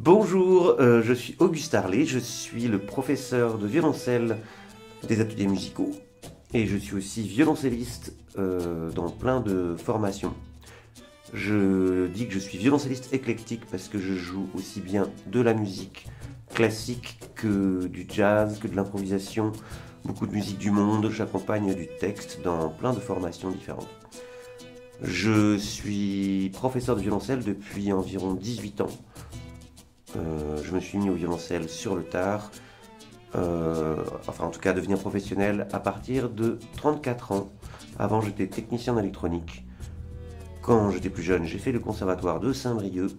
Bonjour, je suis Auguste Harlet, je suis le professeur de violoncelle des ateliers musicaux et je suis aussi violoncelliste dans plein de formations. Je dis que je suis violoncelliste éclectique parce que je joue aussi bien de la musique classique que du jazz, que de l'improvisation, beaucoup de musique du monde, j'accompagne du texte dans plein de formations différentes. Je suis professeur de violoncelle depuis environ 18 ans. Je me suis mis au violoncelle sur le tard, enfin en tout cas devenir professionnel à partir de 34 ans. Avant j'étais technicien en électronique. Quand j'étais plus jeune, j'ai fait le conservatoire de Saint-Brieuc.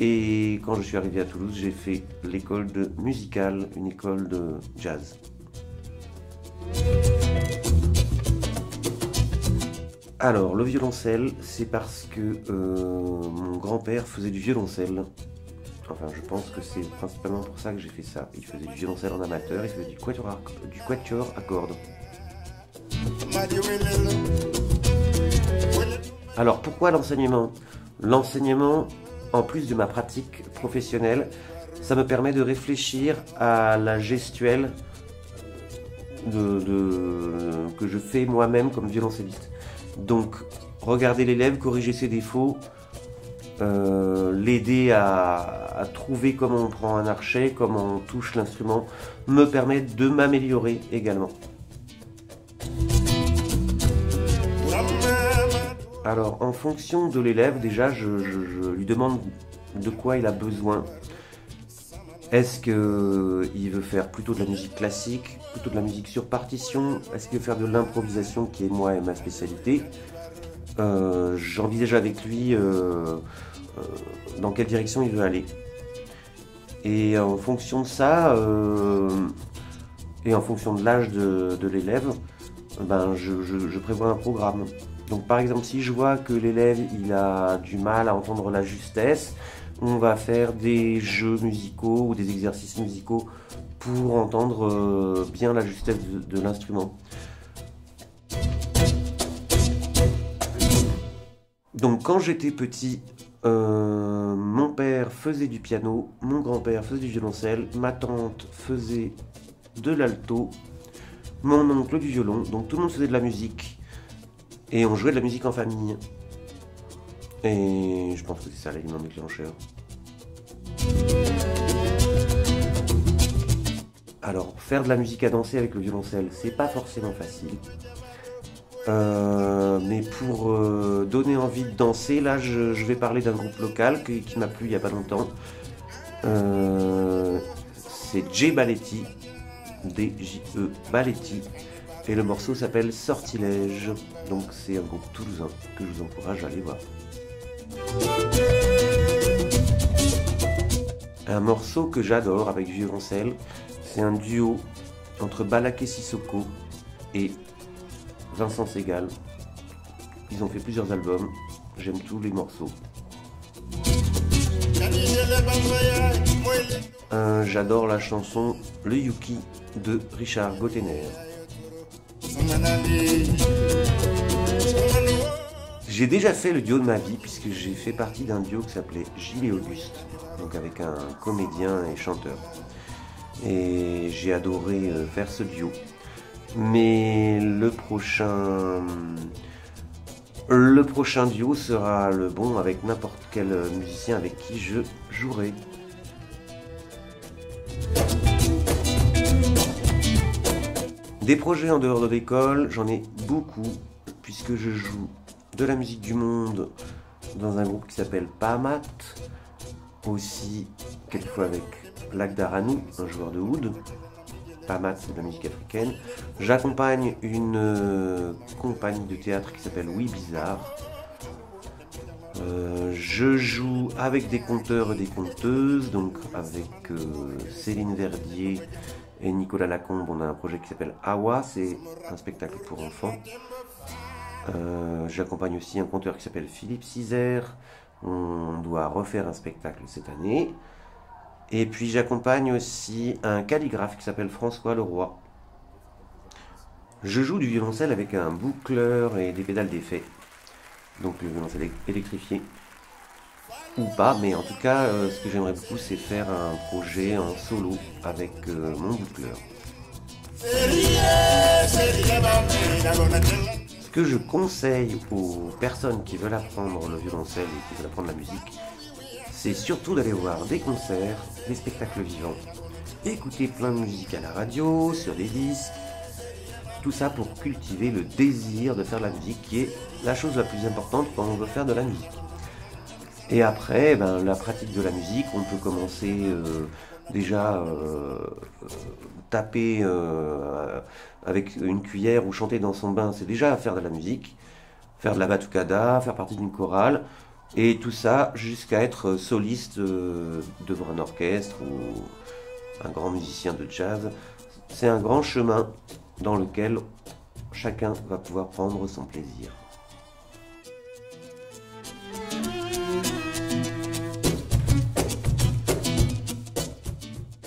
Et quand je suis arrivé à Toulouse, j'ai fait l'école de musicale, une école de jazz. Alors, le violoncelle, c'est parce que mon grand-père faisait du violoncelle. Enfin, je pense que c'est principalement pour ça que j'ai fait ça. Il faisait du violoncelle en amateur, il faisait du quatuor à cordes. Alors, pourquoi l'enseignement? L'enseignement, en plus de ma pratique professionnelle, ça me permet de réfléchir à la gestuelle que je fais moi-même comme violoncelliste. Donc, regarder l'élève, corriger ses défauts, l'aider à trouver comment on prend un archet, comment on touche l'instrument, me permet de m'améliorer également. Alors, en fonction de l'élève, déjà, je lui demande de quoi il a besoin. Est-ce qu'il veut faire plutôt de la musique classique, plutôt de la musique sur partition? Est-ce qu'il veut faire de l'improvisation, qui est moi et ma spécialité? J'envisage avec lui dans quelle direction il veut aller. Et en fonction de ça, et en fonction de l'âge de l'élève, ben je prévois un programme. Donc par exemple, si je vois que l'élève il a du mal à entendre la justesse, on va faire des jeux musicaux ou des exercices musicaux pour entendre bien la justesse de l'instrument. Donc quand j'étais petit, mon père faisait du piano, mon grand-père faisait du violoncelle, ma tante faisait de l'alto, mon oncle du violon, donc tout le monde faisait de la musique. Et on jouait de la musique en famille. Et je pense que c'est ça l'élément déclencheur. Alors, faire de la musique à danser avec le violoncelle, c'est pas forcément facile. Mais pour donner envie de danser, là je vais parler d'un groupe local qui m'a plu il n'y a pas longtemps. C'est J Balletti, D-J-E Balletti. Et le morceau s'appelle Sortilège, donc c'est un groupe toulousain que je vous encourage à aller voir. Un morceau que j'adore avec du violoncelle, c'est un duo entre Balaké Sissoko et Vincent Segal. Ils ont fait plusieurs albums, j'aime tous les morceaux. J'adore la chanson Le Yuki de Richard Gottener. J'ai déjà fait le duo de ma vie puisque j'ai fait partie d'un duo qui s'appelait Gilles et Auguste, donc avec un comédien et chanteur. Et j'ai adoré faire ce duo. Mais le prochain duo sera le bon avec n'importe quel musicien avec qui je jouerai. Des projets en dehors de l'école, j'en ai beaucoup, puisque je joue de la musique du monde dans un groupe qui s'appelle Pamat, aussi quelquefois avec Lagdaranou, un joueur de oud. Pamat, c'est de la musique africaine. J'accompagne une compagnie de théâtre qui s'appelle Oui Bizarre. Je joue avec des conteurs et des conteuses, donc avec Céline Verdier et Nicolas Lacombe. On a un projet qui s'appelle Awa, c'est un spectacle pour enfants. J'accompagne aussi un conteur qui s'appelle Philippe Cizère. On doit refaire un spectacle cette année. Et puis j'accompagne aussi un calligraphe qui s'appelle François Leroy. Je joue du violoncelle avec un boucleur et des pédales d'effet. Donc le violoncelle électrifié. ou pas, mais en tout cas, ce que j'aimerais beaucoup, c'est faire un projet en solo avec mon boucleur. Ce que je conseille aux personnes qui veulent apprendre le violoncelle et qui veulent apprendre la musique, c'est surtout d'aller voir des concerts, des spectacles vivants, écouter plein de musique à la radio, sur des disques, tout ça pour cultiver le désir de faire de la musique, qui est la chose la plus importante quand on veut faire de la musique. Et après, la pratique de la musique, on peut commencer déjà taper avec une cuillère ou chanter dans son bain, c'est déjà faire de la musique, faire de la batucada, faire partie d'une chorale, et tout ça jusqu'à être soliste devant un orchestre ou un grand musicien de jazz. C'est un grand chemin dans lequel chacun va pouvoir prendre son plaisir.